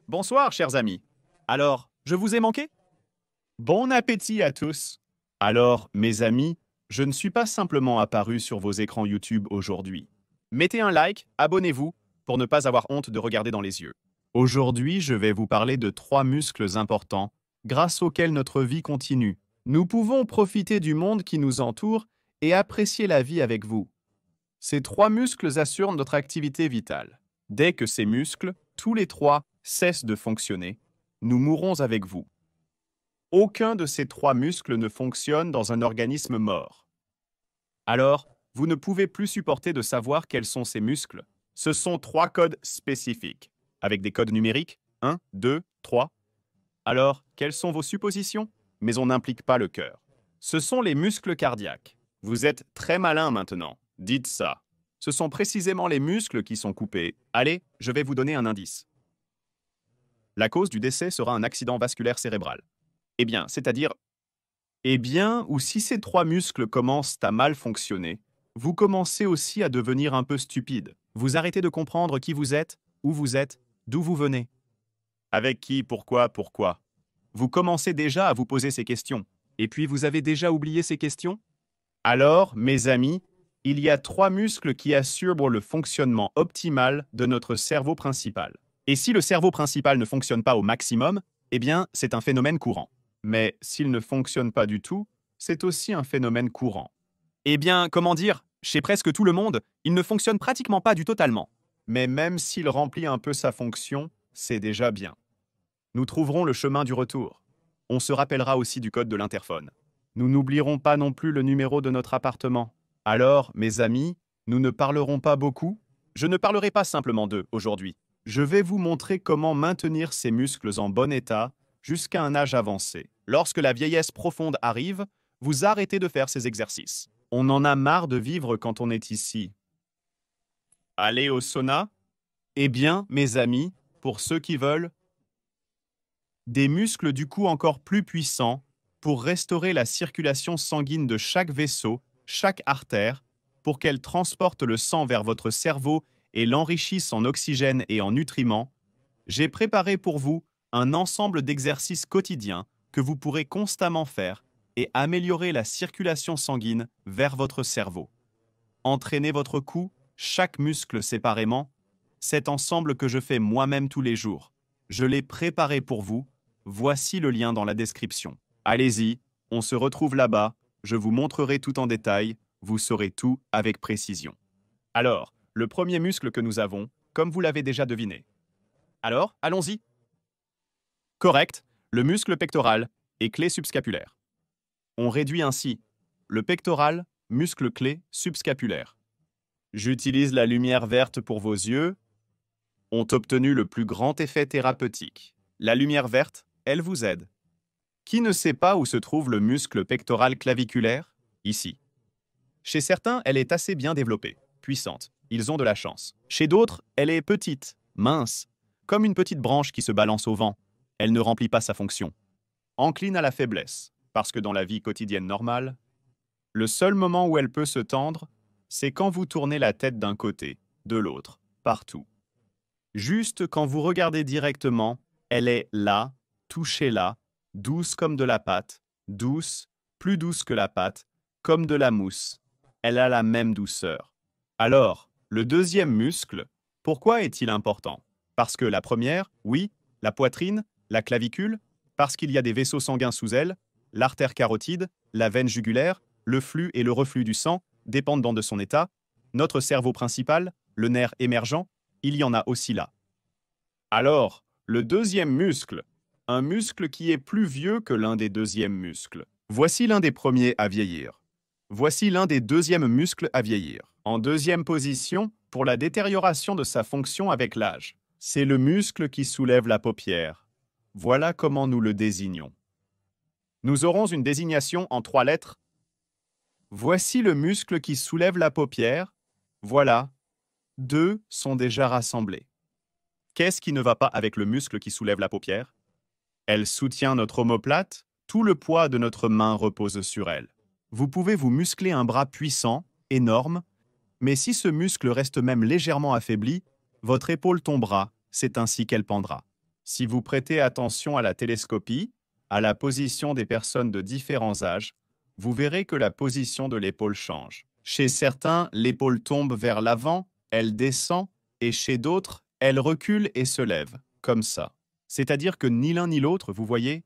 Bonsoir, chers amis. Alors, je vous ai manqué? Bon appétit à tous. Alors, mes amis, je ne suis pas simplement apparu sur vos écrans YouTube aujourd'hui. Mettez un like, abonnez-vous, pour ne pas avoir honte de regarder dans les yeux. Aujourd'hui, je vais vous parler de 3 muscles importants, grâce auxquels notre vie continue. Nous pouvons profiter du monde qui nous entoure et apprécier la vie avec vous. Ces 3 muscles assurent notre activité vitale. Dès que ces muscles, tous les 3, cessent de fonctionner, nous mourrons avec vous. Aucun de ces 3 muscles ne fonctionne dans un organisme mort. Alors, vous ne pouvez plus supporter de savoir quels sont ces muscles. Ce sont 3 codes spécifiques, avec des codes numériques, 1, 2, 3. Alors, quelles sont vos suppositions? Mais on n'implique pas le cœur. Ce sont les muscles cardiaques. Vous êtes très malin maintenant. Dites ça. Ce sont précisément les muscles qui sont coupés. Allez, je vais vous donner un indice. La cause du décès sera un accident vasculaire cérébral. Ou si ces 3 muscles commencent à mal fonctionner, vous commencez aussi à devenir un peu stupide. Vous arrêtez de comprendre qui vous êtes, où vous êtes, d'où vous venez. Avec qui, pourquoi. Vous commencez déjà à vous poser ces questions. Et puis vous avez déjà oublié ces questions? Alors, mes amis, il y a 3 muscles qui assurent le fonctionnement optimal de notre cerveau principal. Et si le cerveau principal ne fonctionne pas au maximum, c'est un phénomène courant. Mais s'il ne fonctionne pas du tout, c'est aussi un phénomène courant. Chez presque tout le monde, il ne fonctionne pratiquement pas du totalement. Mais même s'il remplit un peu sa fonction, c'est déjà bien. Nous trouverons le chemin du retour. On se rappellera aussi du code de l'interphone. Nous n'oublierons pas non plus le numéro de notre appartement. Alors, mes amis, nous ne parlerons pas beaucoup. Je ne parlerai pas simplement d'eux aujourd'hui. Je vais vous montrer comment maintenir ces muscles en bon état jusqu'à un âge avancé. Lorsque la vieillesse profonde arrive, vous arrêtez de faire ces exercices. On en a marre de vivre quand on est ici. Aller au sauna? Mes amis, pour ceux qui veulent, des muscles du cou encore plus puissants pour restaurer la circulation sanguine de chaque vaisseau, chaque artère, pour qu'elle transporte le sang vers votre cerveau et l'enrichisse en oxygène et en nutriments, j'ai préparé pour vous un ensemble d'exercices quotidiens que vous pourrez constamment faire et améliorer la circulation sanguine vers votre cerveau. Entraînez votre cou, chaque muscle séparément, cet ensemble que je fais moi-même tous les jours. Je l'ai préparé pour vous, voici le lien dans la description. Allez-y, on se retrouve là-bas, je vous montrerai tout en détail, vous saurez tout avec précision. Alors, le premier muscle que nous avons, comme vous l'avez déjà deviné. Alors, allons-y. Correct, le muscle pectoral et clé subscapulaire. On réduit ainsi le pectoral, muscle clé subscapulaire. J'utilise la lumière verte pour vos yeux, ont obtenu le plus grand effet thérapeutique. La lumière verte, elle vous aide. Qui ne sait pas où se trouve le muscle pectoral claviculaire? Ici. Chez certains, elle est assez bien développée, puissante. Ils ont de la chance. Chez d'autres, elle est petite, mince, comme une petite branche qui se balance au vent. Elle ne remplit pas sa fonction. Encline à la faiblesse, parce que dans la vie quotidienne normale, le seul moment où elle peut se tendre, c'est quand vous tournez la tête d'un côté, de l'autre, partout. Juste quand vous regardez directement, elle est là, touchée là, douce comme de la pâte, douce, plus douce que la pâte, comme de la mousse. Elle a la même douceur. Alors, le deuxième muscle, pourquoi est-il important? Parce que la première, oui, la poitrine, la clavicule, parce qu'il y a des vaisseaux sanguins sous elle, l'artère carotide, la veine jugulaire, le flux et le reflux du sang, dépendant de son état, notre cerveau principal, le nerf émergent, il y en a aussi là. Alors, le deuxième muscle, un muscle qui est plus vieux que l'un des deuxièmes muscles. Voici l'un des premiers à vieillir. Voici l'un des deuxièmes muscles à vieillir. En deuxième position, pour la détérioration de sa fonction avec l'âge. C'est le muscle qui soulève la paupière. Voilà comment nous le désignons. Nous aurons une désignation en 3 lettres. Voici le muscle qui soulève la paupière. Voilà, 2 sont déjà rassemblés. Qu'est-ce qui ne va pas avec le muscle qui soulève la paupière? Elle soutient notre omoplate, tout le poids de notre main repose sur elle. Vous pouvez vous muscler un bras puissant, énorme, mais si ce muscle reste même légèrement affaibli, votre épaule tombera, c'est ainsi qu'elle pendra. Si vous prêtez attention à la télescopie, à la position des personnes de différents âges, vous verrez que la position de l'épaule change. Chez certains, l'épaule tombe vers l'avant, elle descend, et chez d'autres, elle recule et se lève, comme ça. C'est-à-dire que ni l'un ni l'autre, vous voyez,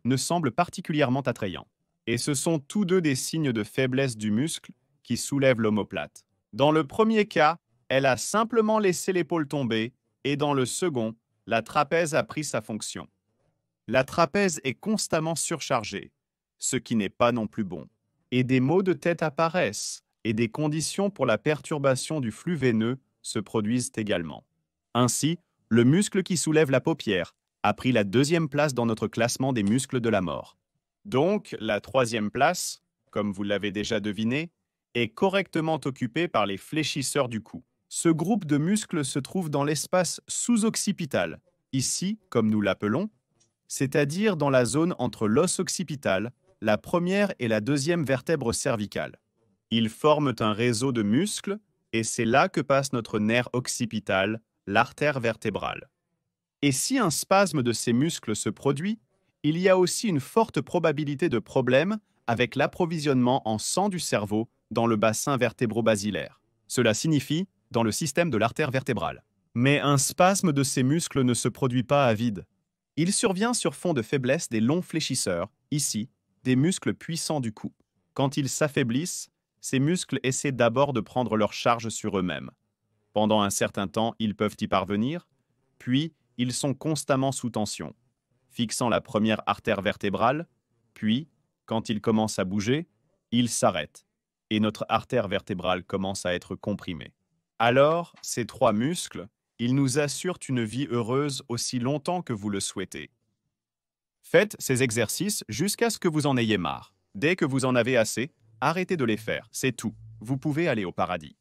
ne semble particulièrement attrayant. Et ce sont tous deux des signes de faiblesse du muscle qui soulève l'omoplate. Dans le premier cas, elle a simplement laissé l'épaule tomber, et dans le second, la trapèze a pris sa fonction. La trapèze est constamment surchargée, ce qui n'est pas non plus bon. Et des maux de tête apparaissent, et des conditions pour la perturbation du flux veineux se produisent également. Ainsi, le muscle qui soulève la paupière a pris la 2e place dans notre classement des muscles de la mort. Donc, la 3e place, comme vous l'avez déjà deviné, est correctement occupée par les fléchisseurs du cou. Ce groupe de muscles se trouve dans l'espace sous-occipital, ici, comme nous l'appelons, c'est-à-dire dans la zone entre l'os occipital, la première et la 2e vertèbre cervicale. Ils forment un réseau de muscles, et c'est là que passe notre nerf occipital, l'artère vertébrale. Et si un spasme de ces muscles se produit, il y a aussi une forte probabilité de problème avec l'approvisionnement en sang du cerveau dans le bassin vertébro-basilaire. Cela signifie dans le système de l'artère vertébrale. Mais un spasme de ces muscles ne se produit pas à vide. Il survient sur fond de faiblesse des longs fléchisseurs, ici, des muscles puissants du cou. Quand ils s'affaiblissent, ces muscles essaient d'abord de prendre leur charge sur eux-mêmes. Pendant un certain temps, ils peuvent y parvenir, puis ils sont constamment sous tension, fixant la première artère vertébrale, puis, quand ils commencent à bouger, ils s'arrêtent, et notre artère vertébrale commence à être comprimée. Alors, ces 3 muscles, ils nous assurent une vie heureuse aussi longtemps que vous le souhaitez. Faites ces exercices jusqu'à ce que vous en ayez marre. Dès que vous en avez assez, arrêtez de les faire, c'est tout. Vous pouvez aller au paradis.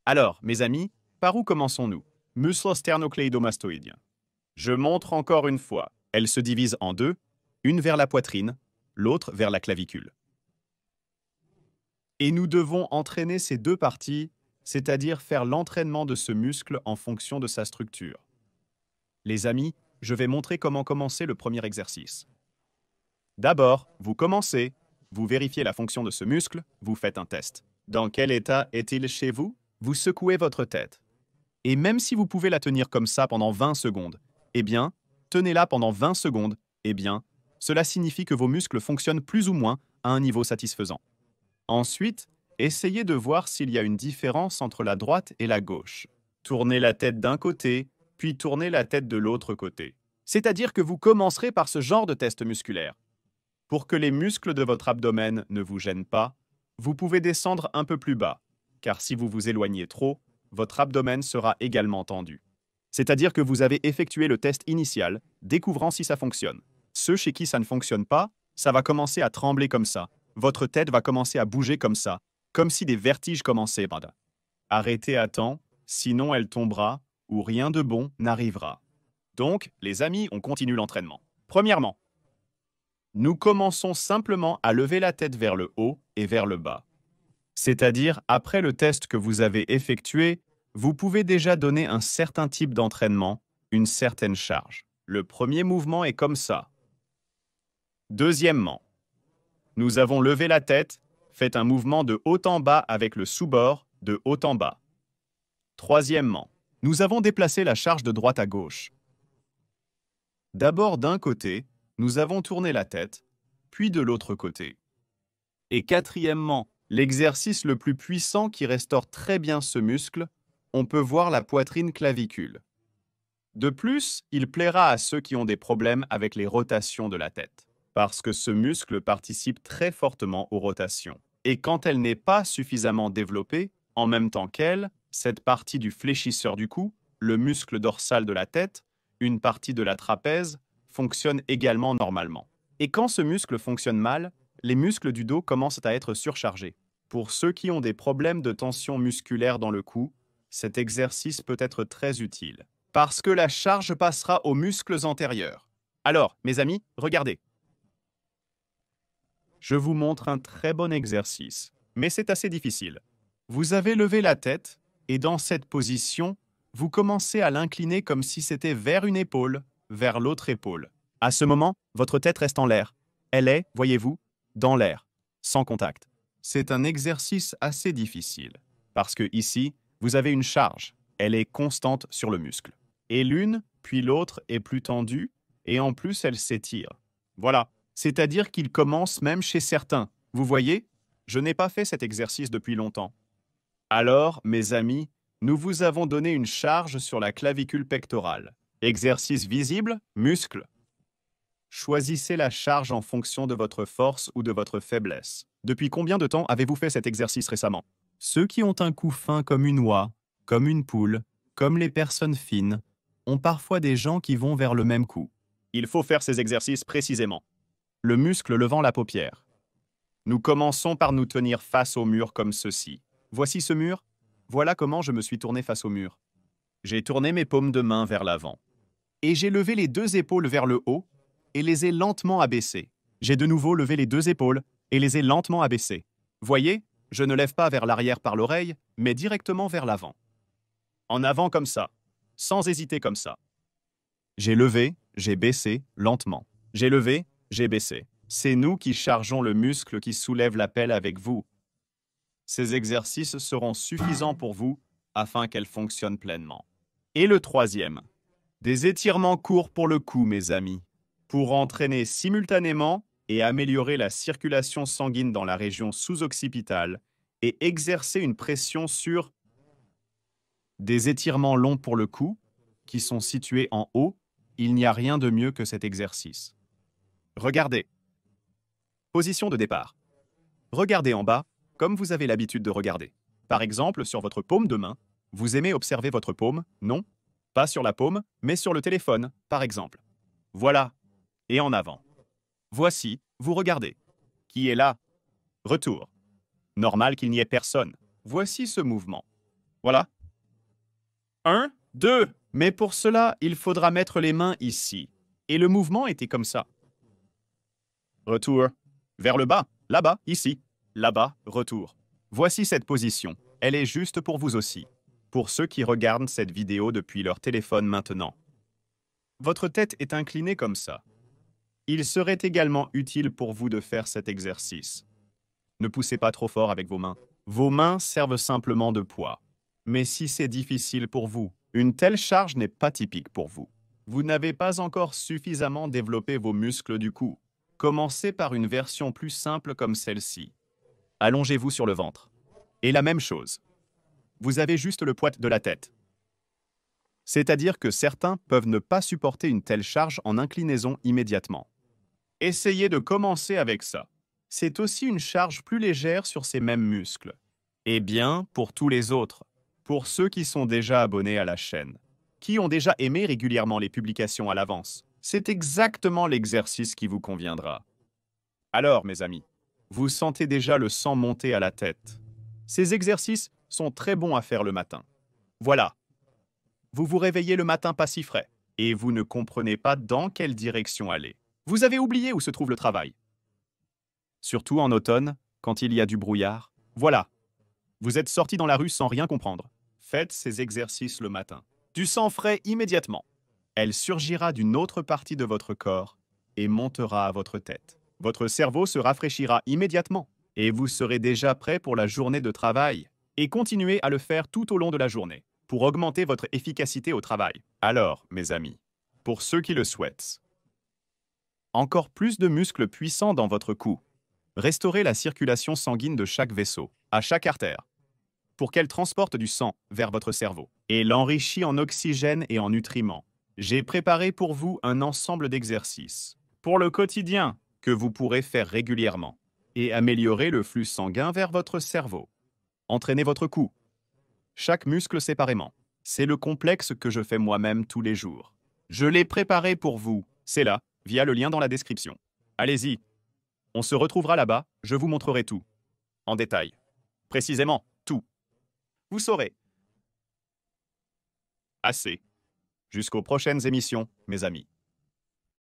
Alors, mes amis, par où commençons-nous? Muscle sternocléidomastoïdien. Je montre encore une fois. Elle se divise en 2, une vers la poitrine, l'autre vers la clavicule. Et nous devons entraîner ces 2 parties, c'est-à-dire faire l'entraînement de ce muscle en fonction de sa structure. Les amis, je vais montrer comment commencer le premier exercice. D'abord, vous commencez, vous vérifiez la fonction de ce muscle, vous faites un test. Dans quel état est-il chez vous? Vous secouez votre tête. Et même si vous pouvez la tenir comme ça pendant 20 secondes, eh bien, tenez-la pendant 20 secondes, eh bien, cela signifie que vos muscles fonctionnent plus ou moins à un niveau satisfaisant. Ensuite, essayez de voir s'il y a une différence entre la droite et la gauche. Tournez la tête d'un côté, puis tournez la tête de l'autre côté. C'est-à-dire que vous commencerez par ce genre de test musculaire. Pour que les muscles de votre abdomen ne vous gênent pas, vous pouvez descendre un peu plus bas, car si vous vous éloignez trop, votre abdomen sera également tendu. C'est-à-dire que vous avez effectué le test initial, découvrant si ça fonctionne. Ceux chez qui ça ne fonctionne pas, ça va commencer à trembler comme ça. Votre tête va commencer à bouger comme ça, comme si des vertiges commençaient. Arrêtez à temps, sinon elle tombera ou rien de bon n'arrivera. Donc, les amis, on continue l'entraînement. Premièrement, nous commençons simplement à lever la tête vers le haut et vers le bas. C'est-à-dire, après le test que vous avez effectué, vous pouvez déjà donner un certain type d'entraînement, une certaine charge. Le premier mouvement est comme ça. Deuxièmement, nous avons levé la tête, faites un mouvement de haut en bas avec le sous-bord, de haut en bas. Troisièmement, nous avons déplacé la charge de droite à gauche. D'abord d'un côté, nous avons tourné la tête, puis de l'autre côté. Et quatrièmement, l'exercice le plus puissant qui restaure très bien ce muscle, on peut voir la poitrine clavicule. De plus, il plaira à ceux qui ont des problèmes avec les rotations de la tête, parce que ce muscle participe très fortement aux rotations. Et quand elle n'est pas suffisamment développée, en même temps qu'elle, cette partie du fléchisseur du cou, le muscle dorsal de la tête, une partie de la trapèze, fonctionne également normalement. Et quand ce muscle fonctionne mal, les muscles du dos commencent à être surchargés. Pour ceux qui ont des problèmes de tension musculaire dans le cou, cet exercice peut être très utile, parce que la charge passera aux muscles antérieurs. Alors, mes amis, regardez. Je vous montre un très bon exercice, mais c'est assez difficile. Vous avez levé la tête, et dans cette position, vous commencez à l'incliner comme si c'était vers une épaule, vers l'autre épaule. À ce moment, votre tête reste en l'air. Elle est, voyez-vous, dans l'air, sans contact. C'est un exercice assez difficile, parce que ici, vous avez une charge. Elle est constante sur le muscle. Et l'une, puis l'autre est plus tendue, et en plus elle s'étire. Voilà, c'est-à-dire qu'il commence même chez certains. Vous voyez, je n'ai pas fait cet exercice depuis longtemps. Alors, mes amis, nous vous avons donné une charge sur la clavicule pectorale. Exercice visible, muscle. Choisissez la charge en fonction de votre force ou de votre faiblesse. Depuis combien de temps avez-vous fait cet exercice récemment? Ceux qui ont un cou fin comme une oie, comme une poule, comme les personnes fines, ont parfois des gens qui vont vers le même cou. Il faut faire ces exercices précisément. Le muscle levant la paupière. Nous commençons par nous tenir face au mur comme ceci. Voici ce mur. Voilà comment je me suis tourné face au mur. J'ai tourné mes paumes de main vers l'avant. Et j'ai levé les deux épaules vers le haut et les ai lentement abaissées. J'ai de nouveau levé les deux épaules et les ai lentement abaissées. Voyez, je ne lève pas vers l'arrière par l'oreille, mais directement vers l'avant. En avant comme ça, sans hésiter comme ça. J'ai levé, j'ai baissé, lentement. J'ai levé, j'ai baissé. C'est nous qui chargeons le muscle qui soulève la pelle avec vous. Ces exercices seront suffisants pour vous afin qu'elle fonctionne pleinement. Et le troisième, des étirements courts pour le cou, mes amis, pour entraîner simultanément et améliorer la circulation sanguine dans la région sous-occipitale et exercer une pression sur des étirements longs pour le cou, qui sont situés en haut. Il n'y a rien de mieux que cet exercice. Regardez. Position de départ. Regardez en bas, comme vous avez l'habitude de regarder. Par exemple, sur votre paume de main, vous aimez observer votre paume, non? Pas sur la paume, mais sur le téléphone, par exemple. Voilà. Et en avant. Voici, vous regardez. Qui est là? Retour. Normal qu'il n'y ait personne. Voici ce mouvement. Voilà. 1, 2. Mais pour cela, il faudra mettre les mains ici. Et le mouvement était comme ça. Retour. Vers le bas. Là-bas, ici. Là-bas, retour. Voici cette position. Elle est juste pour vous aussi. Pour ceux qui regardent cette vidéo depuis leur téléphone maintenant. Votre tête est inclinée comme ça. Il serait également utile pour vous de faire cet exercice. Ne poussez pas trop fort avec vos mains. Vos mains servent simplement de poids. Mais si c'est difficile pour vous, une telle charge n'est pas typique pour vous. Vous n'avez pas encore suffisamment développé vos muscles du cou. Commencez par une version plus simple comme celle-ci. Allongez-vous sur le ventre. Et la même chose. Vous avez juste le poids de la tête. C'est-à-dire que certains peuvent ne pas supporter une telle charge en inclinaison immédiatement. Essayez de commencer avec ça. C'est aussi une charge plus légère sur ces mêmes muscles. Et bien, pour tous les autres, pour ceux qui sont déjà abonnés à la chaîne, qui ont déjà aimé régulièrement les publications à l'avance, c'est exactement l'exercice qui vous conviendra. Alors, mes amis, vous sentez déjà le sang monter à la tête. Ces exercices sont très bons à faire le matin. Voilà. Vous vous réveillez le matin pas si frais, et vous ne comprenez pas dans quelle direction aller. Vous avez oublié où se trouve le travail. Surtout en automne, quand il y a du brouillard. Voilà. Vous êtes sorti dans la rue sans rien comprendre. Faites ces exercices le matin. Du sang frais immédiatement. Elle surgira d'une autre partie de votre corps et montera à votre tête. Votre cerveau se rafraîchira immédiatement et vous serez déjà prêt pour la journée de travail. Et continuez à le faire tout au long de la journée pour augmenter votre efficacité au travail. Alors, mes amis, pour ceux qui le souhaitent, encore plus de muscles puissants dans votre cou. Restaurez la circulation sanguine de chaque vaisseau, à chaque artère, pour qu'elle transporte du sang vers votre cerveau et l'enrichit en oxygène et en nutriments. J'ai préparé pour vous un ensemble d'exercices pour le quotidien que vous pourrez faire régulièrement et améliorer le flux sanguin vers votre cerveau. Entraînez votre cou, chaque muscle séparément. C'est le complexe que je fais moi-même tous les jours. Je l'ai préparé pour vous, c'est là, via le lien dans la description. Allez-y, on se retrouvera là-bas, je vous montrerai tout. En détail. Précisément, tout. Vous saurez. Assez. Jusqu'aux prochaines émissions, mes amis.